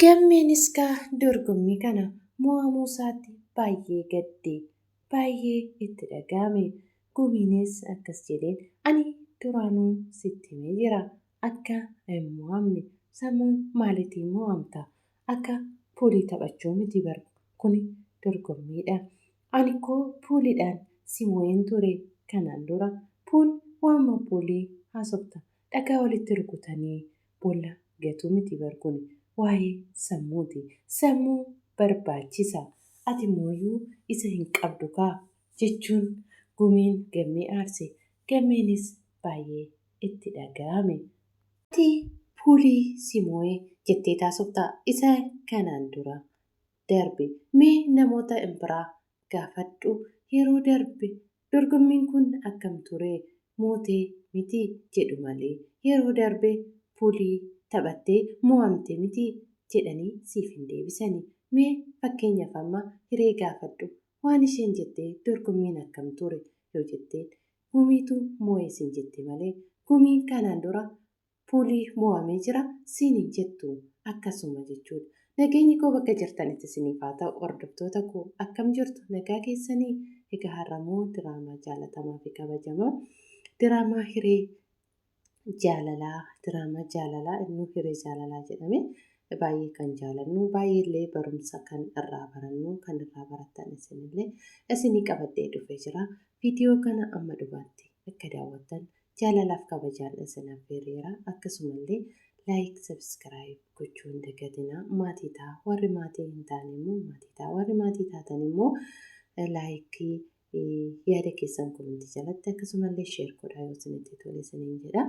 Gammeenis dorgommii kana mo'amuu isaatti baay'ee gaddee baay'ee itti dhaga'ame. Gumiinis akkas jedheen ani duraanuu sitti himee jira akka hin mo'amne sammuu maaliitiin mo'amta akka puulii taphachuu miti bara kuni dorgommiidha. Ani koo puuliidhaan si mo'een ture kanaan dura waanuma puulii haasofta dhagaa walitti rukutanii boolla gatuu miti bara kuni. Waa'ee sammuuti. Sammuu barbaachisa. Ati mooyyuu isa hin qabdu kaa jechuun gumiin gammee aarse. Gammeenis baay'ee itti dhaga'ame. Ati puulii si moo'ee jettee taasoftaa isa kanaan dura darbe. Mee namoota biraa gaafadhu yeroo darbe dorgommiin kun akkam ture mootee miti jedhu malee yeroo darbe puulii taphattee mo'amte miti jedhanii siif hin deebisanii. Mee fakkeenyaaf amma hiree gaafadhu waan isheen jettee dorgommiin akkam ture yoo jetteen gumiitu mo'ee siin jette malee gumiin kanaan dura puulii mo'amee jira siin hin jettu akkasuma jechuudha. Nageenyi koo bakka jirtanitti isiniif haa ta'u hordoftoota koo akkam jirtu nagaa keessanii egaa har'amoo diraamaa jaalatamaa fi kabajamoo diraamaa hiree diraamaa jaalalaa inni hiree jaalalaa jedhame baay'ee kan jaalannu baay'ee illee barumsa kan irraa barannu kan irraa baratan isinillee isinii qabadhee dhufee jira. Viidiyoo kana amma dhumaatti akka daawwattan jaalalaaf kabajaan isin affeereera akkasumallee laayik sabskiraayib gochuu hin dagatinaa maatii ta'a warri maatii hin taane immoo maatii ta'a warri maatii taatan immoo laayikii yaada keessan komentii jalatti akkasumallee sheer godhaa yoo isinitti tole isiniin jedha.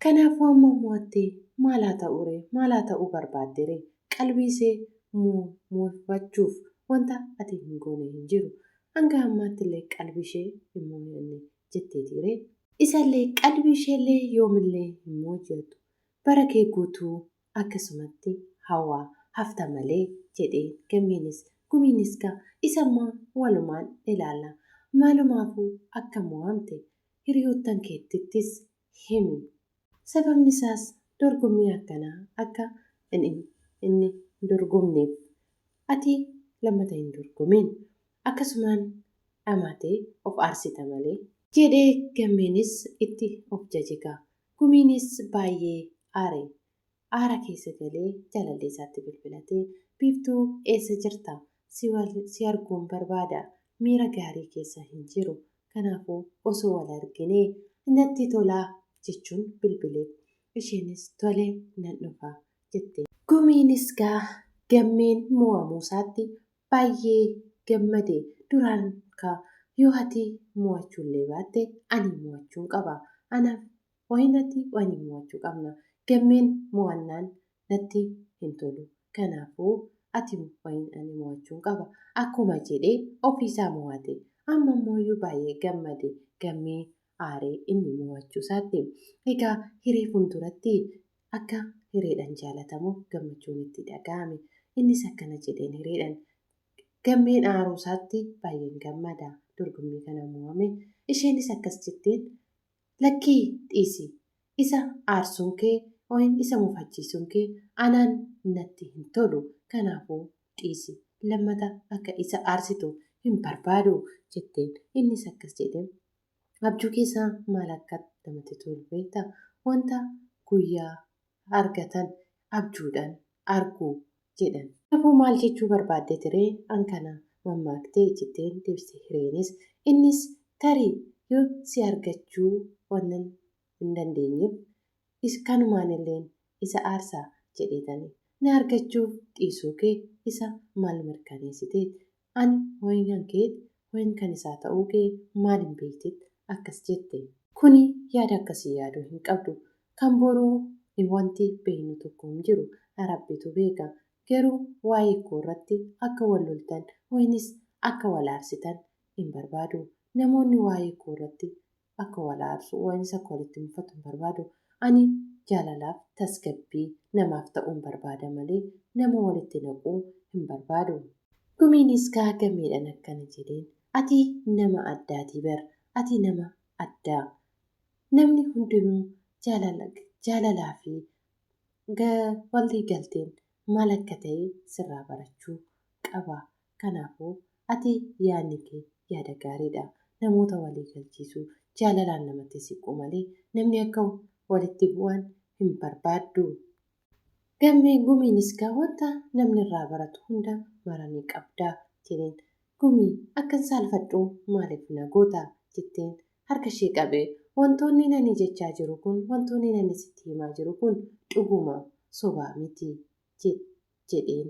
Kanaafuu amma mo'attee maal haa ta'uu barbaaddere qalbii ishee mo'achuuf wanta ati hin goone hin jiru. Hanga ammaatti illee qalbii ishee hin mo'anne jetteetiire. Isallee qalbii isheellee yoomillee hin mo'atu. Bara kee guutuu akkasumatti hawaa hafta malee jedhee gammeenis gumiinis isammoo walumaan ilaalla. Maalumaafuu akka mo'amte hiriyoottan keettittis himi. Sababni isaas dorgommii akkanaa akka inni dorgomneef ati lammata hin dorgomiin akkasumaan dhamaatee of aarsita malee jedhee gammeenis itti of jajigaa. Gumiinis baay'ee aara keessa galee jaalallee isaatti bilbilatee biiftuu eessa jirta si arguun barbaada miira gaarii keessa hin jiru kanaafuu osoo wal arginee natti tolaa jechuun bilbilee isheenis tolee nan dhufaa jette. Gumiinis gammeen mo'amuu isaatti baay'ee gammade duraan yoo ati mo'achuullee baatte ani mo'achuun qaba anaaf waynatti wani mo'achuu qabna. Gammeen mo'annaan natti hin tolu. Kanaafuu ati ani mo'achuun qaba. Akkuma jedhee ofiisaa mo'ate. Amma immoo baay'ee gammade gammee aaree inni mo'achuu isaatti. Egaa hiree fuulduratti akka hireedhaan jaalatamuuf gammachuun itti dhaga'ame. Innis akkana jedheen hireedhaan gammeen aaruu isaatti baay'een gammada. Dorgommii kana mo'ame. Isheenis akkas jetteen lakkii dhiisi. Isa aarsuun kee isa mufachiisuun kee anaan natti hin tolu. Kanaafuu dhiisi. Lammata akka isa aarsitu hin barbaadu jetteen. Innis akkas jedheen abjuu keessaa maal akka namatti tolu beektaa? Wanta guyyaa argatan abjuudhaan arguu jedhan. Kanaafuu maal jechuu barbaadde tiree kana mammaaktee jetteen deebiste hireenis. Innis tarii yoo si argachuu wannan hin dandeenyeef kanumaan illee isa aarsaa jedheetanii na argachuuf dhiisuu kee isa maal mirkaneessitee ani wayinan kee wayin kan isaa ta'uu kee maal hin beektetti akkas jette. Kuni yaada akkasii yaaduu hin qabdu. Kan boruu wanti beeknu tokko hin jiru. Rabbitu beeka. Garuu waa'ee koo irratti akka wal loltan wayinis akka wal aarsitan hin barbaadu. Namoonni waa'ee koo irratti akka wal aarsu wayinis akka walitti mufatu hin barbaadu. Ani jaalalaaf tasgabbii namaaf ta'uun barbaada malee nama walitti naquu hin barbaadu. Gumiinis gammeedhaan akkana jedheen ati nama addaatii bar ati nama addaa. Namni hundinuu jaalalaa fi walii galteen maal akka ta'e sirraa barachuu qaba. Kanaafuu ati yaadni kee yaada gaariidha. Namoota walii galchiisuu jaalalaan namatti siqu malee namni akka walitti bu'an hin barbaaddu. Gumiinis wanta namni irraa baratu hunda maranii qabdaa jedheen. Gumii akkan saalfadhu maaliif na goota jetteen harka ishee qabee wantoonni nani jechaa jiru kun wantoonni nani sitti himaa jiru kun dhuguma sobaa miti jedheen.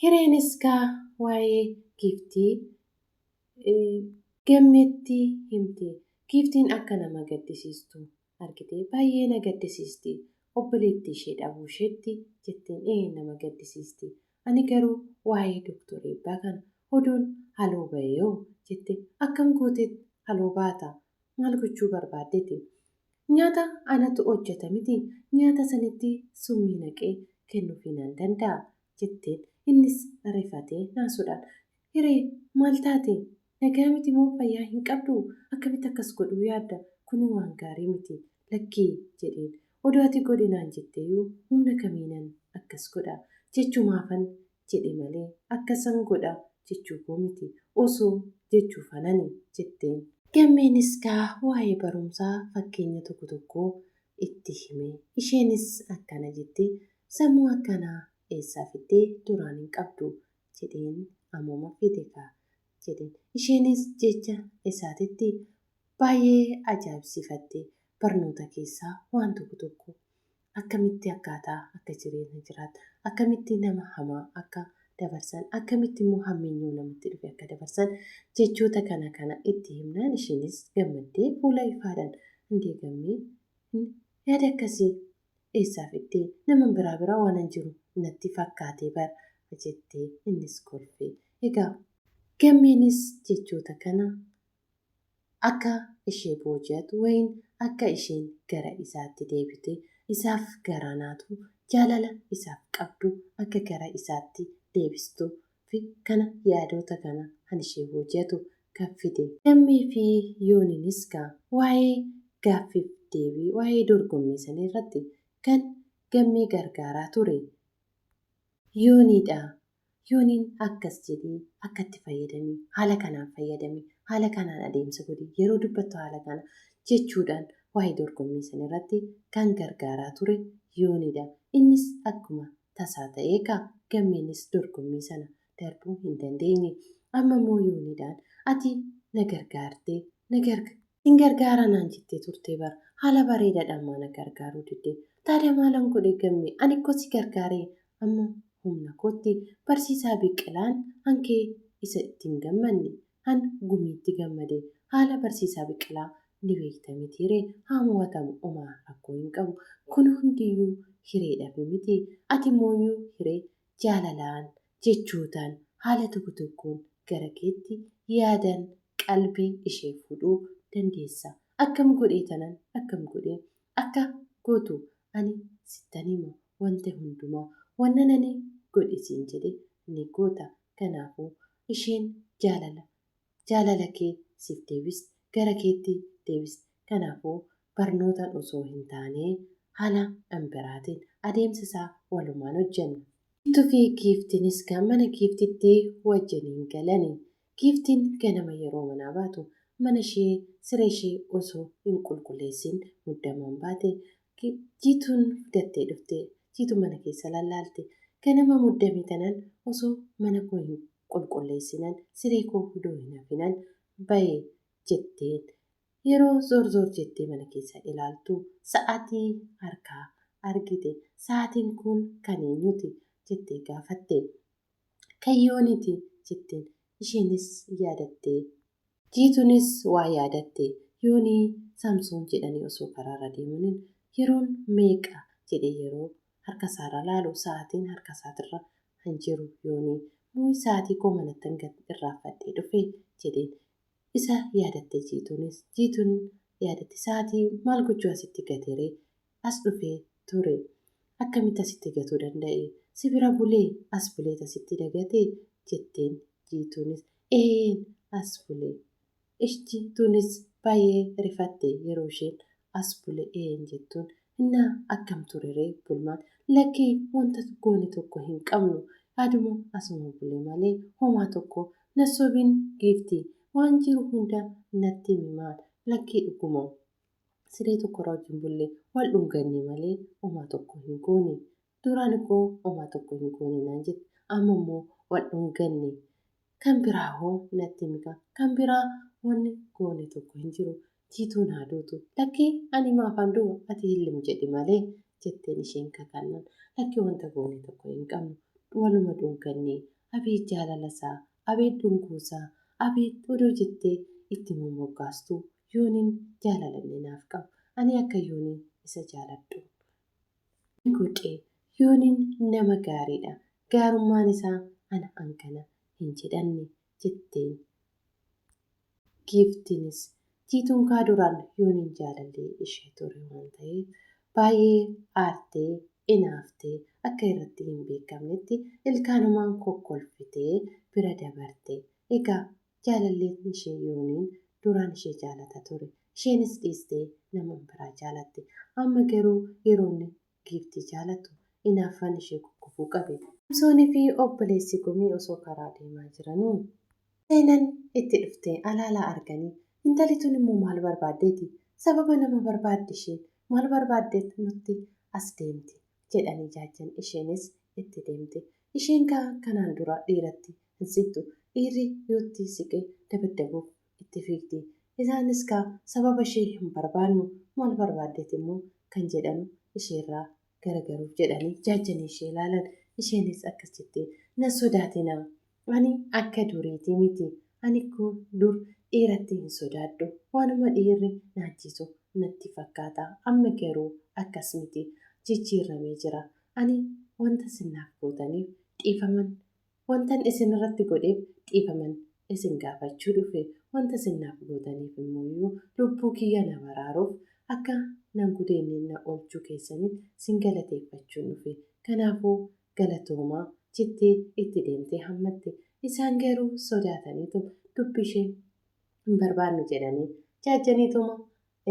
Hireenis waa'ee giiftii gammeetti himte. Giiftiin akka nama gaddisiistu argite baay'ee na gaddisiisti. Obboleettii ishee dhabuu isheetti jetteen nama gaddisiisti. Ani garuu waa'ee Dooktor Eebbaa kana oduun haloo ba'eeyoo jette akkam gootee haloo baata maal gochuu barbaaddeeti? Nyaata anatu hojjeta miti nyaata sanitti summii naqee kennuufii nan danda'a jetteen innis rifatee naasuudhaan hiree maal taate nagaa miti moo fayyaa hin qabdu akkamitti akkas godhuu yaadda kuni waan gaarii miti lakkii jedheen. Oduu ati godhinaan jetteeyyuu humna kamiinan akkas godha jechuumaafan jedhe malee akkasan godha jechuu koo miti osoo jechuu fanani jetteen. Gammeenis waa'ee barumsaa fakkeenya tokko tokko itti hime. Isheenis akkana jettee sammuu akkanaa eessaa fiddee duraan hin qabdu jedheen ammuma fide jedheen. Isheenis jecha isaatitti baay'ee ajaa'ibsiifattee barnoota keessaa waan tokko tokko akkamitti akkaataa akka jireenya jiraatu akkamitti nama hamaa akka dabarsan akkamitti immoo hammeenyuu namatti dhufe akka dabarsan jechoota kana itti himnaan isheenis gammaddee fuula ifaadhaan hundee gammee yaada akkasii eessaa fiddee nama biraa waan hin jiru natti fakkaatee bara jettee innis kolfee. Egaa gammeenis jechoota kana akka ishee booji'atu wayin akka isheen gara isaatti deebite isaaf garanaatu jaalala isaaf qabdu akka gara isaatti deebistuu fi kana yaadota kana kan ishee booji'atu kan fide. Gammee fi yooniinis waa'ee gaaffiif deebii waa'ee dorgommii sanii irratti kan gammee gargaaraa ture yooniidha. Yooniin akkas jedhee akkatti fayyadamee haala kanaan fayyadamee haala kanaan adeemsa godhee yeroo dubbattu haala kana jechuudhaan waa'ee dorgommii sana irratti kan gargaaraa ture yooniidha. Innis akkuma tasaa ta'ee gammeenis dorgommii sana darbuu hin dandeenye. Amma immoo yooniidhaan ati na gargaartee hin gargaara naan jettee turtee bara haala bareedaadhaan na gargaaruu diddee taadhaa maalan godhe gammee ani akkoo si gargaaree amma humna kootti barsiisaa Biqilaan hankee isa ittiin gammanne han gumiitti gammadee haala barsiisaa Biqilaa ni beekta mitiiree haa mo'atamu omaa rakkoo hin qabu kun hundiyyuu hireedhaaf miti ati mooyyuu hiree jaalalaan jechootaan haala tokko tokkoon gara keetti yaadan qalbii ishee fudhuu dandeessa. Akkam godhee tanan akkam godhee akka gootu ani sittan hima wanta hundumaa wanna nani godhisiin jedhe ni goota. Kanaafuu isheen jaalala kee siif deebis gara keetti deebis. Kanaafuu barnootaan osoo hin taane haala biraatiin adeemsa isaa walumaan hojjenna. Giiftuu fi giiftiinis mana giiftitti wajjiniin galani. Giiftiin ganama yeroo manaa baatu mana ishee siree ishee osoo hin qulqulleessin muddamaan baate jiituun fidattee dhufte jiitu mana keessa lallaalte ganama muddamee tanan osoo mana koo hin qulqulleessinan siree koo hudoo hin hafinan bahee jetteen yeroo zoor jettee mana keessa ilaaltu sa'aatii harkaa argite. Sa'aatiin kun kan eenyuti jettee gaafatte. Kan yooniiti jetteen isheenis yaadattee jiituunis waa yaadatte yoonii Saamsoon jedhanii osoo karaarra deemaniin yeroon meeqa jedhee yeroo harka isaarra laalu sa'aatiin harka isaatirra hin jiru yoonii muyi sa'aatii koo manattan irraanfadhee dhufe jedheen isa yaadatte jiituun yaadatte sa'aatii maal gochuu asitti gateeree as dhufee ture akkamitti asitti gatuu danda'e si bira bulee as bulee asitti dagatee jetteen jiituunis as bulee jiituunis baay'ee rifatte yeroo isheen as bulee jettuun innaa akkam tureree bulmaan lakkii wanta goone tokko hin qabnu yaaduma asuma bulee malee homaa tokko nasobiin giiftii waan jiru hunda natti himaa lakkii dhuguma siree tokko irraa wajjin bullee wal dhunganne malee homaa tokko hin goone duraan koo homaa tokko hin goone naan jette amma immoo wal dhunganne kan biraa hoo natti himika kan biraa wanni goone tokko hin jiru jiituun haaduutu lakkii ani maafaan du'a ati hillim jedhi malee jetteen isheen kakannan lakkii wanta goone tokko hin qabnu waluma dhunganne abeet jaalalasaa abeet dunguusaa abeet odoo jettee itti mommoggaastuu yooniin jaalalanne naaf qabu ani akka yooniin isa jaaladhu godhee yooniin nama gaariidha gaarummaan isaa ana hankana hin jedhanne jetteen giiftinis jiituun kaa duraan yooniin jaalallee ishee ture waan ta'eef baay'ee aartee inaaftee akka irratti hin beekamnetti ilkaanumaan kokkolfitee bira dabarte egaa jaalalleen ishee yooniin duraan ishee jaalata ture isheenis dhiistee nama biraa jaalatte amma garuu yeroonni giiftii jaalatu inaaffaan ishee kukkufuu qabe. Soonii fi obboleessi gumii osoo karaa deemaa jiranuu seenan itti dhuftee alaalaa arganii intalli tun immoo maal barbaaddeeti sababa nama barbaadde isheen maal barbaaddeet nutti as deemti jedhanii jaajjan isheenis itti deemte isheen kanaan dura dhiiratti hin siqtu dhiirri yootti siqee dabaddabuuf itti fiigdi isaanis sababa ishee hin barbaannu maal barbaaddeet immoo kan jedhanu isheerraa garagaruuf jedhanii jaajjanii ishee ilaalan isheenis akkas jettee na sodaatina ani akka duriitii miti ani kun dur dhiiratti hin sodaadhu waanuma dhiirri naachisu natti fakkaata amma garuu akkas miti jijjiirramee jira ani wanta sinaaf gootaniif dhiifaman wantan isin irratti godheef dhiifaman isin gaafachuu dhufe wanta sinaaf gootaniif immoo lubbuu kiyya na baraaruuf akka nan gudeenne na oolchuu keessaniif sin galateeffachuun dhufe kanaafuu galatoomaa jettee itti deemtee hammatte isaan garuu sodaataniitu dubbishee hin barbaannu jedhanii jaajjaniituma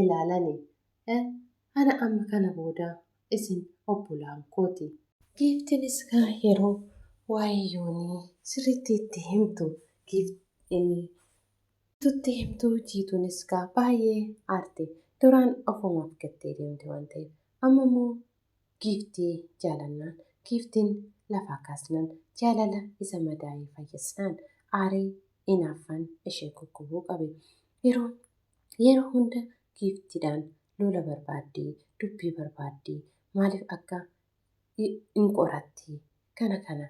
ilaalanii ana amma kana booda isin obbolaan kooti. Giiftinis yeroo waa'ee yoonii sirriitti itti himtu tutti himtuu jiituunis baay'ee aarte duraan ofumaaf gattee deemte waan ta'eef amma immoo giiftii jaalannaan giiftiin lafaa kaasnaan jaalala isa madaa'ee fayyisnaan aarii inaaffaan ishee kukkubuu qabe yeroo hunda giiftiidhaan lola barbaaddee dubbii barbaaddee maaliif akka hin qoratti kana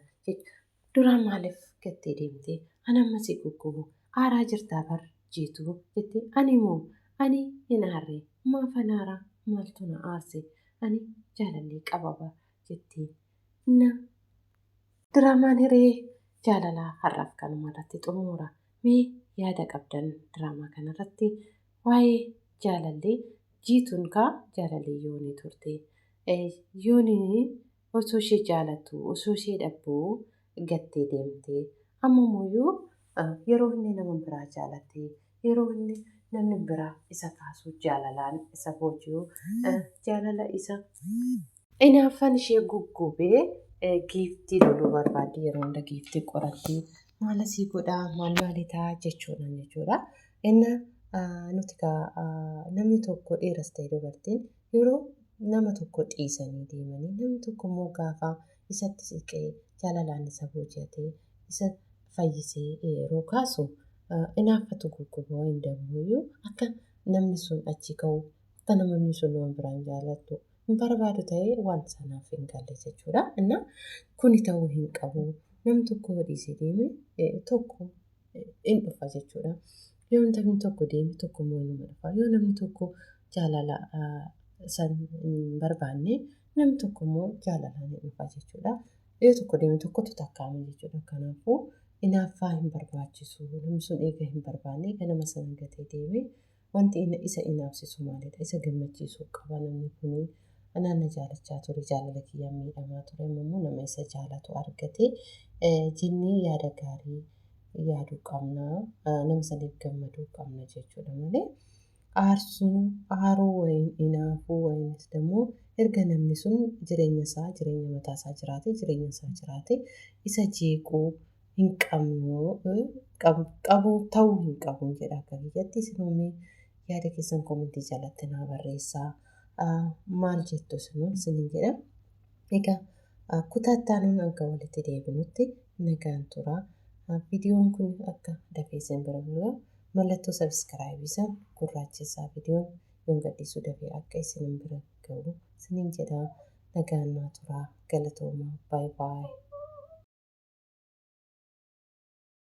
duraan maaliif gattee deemtee anamma si kukkubu aaraa jirtaa bar jiituu jettee ani hin aarree maafan aaraa maaltu na aarse ani jaalallee qababa jettee diraamaan hiree jaalalaa har'aaf kanuma irratti xumura mee yaada qabdan diraamaa kanarratti waa'ee jaalallee jiituun jaalallee yoonii turte yoonii osoo ishee jaalattu osoo ishee dhabbuu gattee deemte amma immoo yeroo inni nama biraa jaalatte yeroo inni namni biraa isa kaasuu jaalalaan isa boojuu jaalala isa inaaffaan ishee guggubee giiftii loluu barbaadde yeroo hunda giiftii qoratti maal asii godhaa maalitaa jechuudha. Inni nuti namni tokko dhiiras ta'e dubartiin yeroo nama tokko dhiisanii deemanii namni tokko immoo gaafa isatti siqee jaalalaan isa boojatee isa fayyisee yeroo kaasu inaaffatu gugguboo hin danda'u akka namni sun achi ka'u akka namni sun nama biraan jaalattu. Barbaadu ta'ee waan sanaaf hin galle jechuudha. Inni kuni ta'uu hin qabu. Namni tokko dhiisee deeme tokko hin dhufa jechuudha. Yoo namni tokko deeme tokko immoo inni dhufa. Yoo namni tokko jaalala san hin barbaanne namni tokko immoo jaalalaan hin dhufa jechuudha. Yoo tokko deeme tokkotu takkaame jechuudha. Kanaafuu inaaffaa hin barbaachisu. Namni sun eega hin barbaanne eega nama sana gatee deeme wanti isa inaafsisu maalidha? Isa gammachiisuu qaba namni kuni. Anaan jaalachaa ture jaalala kiyyaa miidhamaa ture immoo nama isa jaalatu argate jennee yaada gaarii yaaduu qabna nama saniif gammaduu qabna jechuudha malee aaruu wayiin inaafuu wayiinis immoo erga namni sun jireenya mataa isaa jiraate isa jeequu hin qabu ta'uu hin qabu jedha akka biyyatti. Isin yaada keessan komentii jalatti naa barreessaa. Maal jettu isiniin jedha. Egaa kutaa itti aanuun hanga walitti deebinutti nagaan tura. Viidiyoon kun akka dafee isin bira gahu mallattoo sabiskiraayibii gurraachessaa viidiyoon yoon gadhiisuu dafee akka isin bira gahu isiniin jedha. Nagaan naa tura. Galatoomaa. Baay'ee.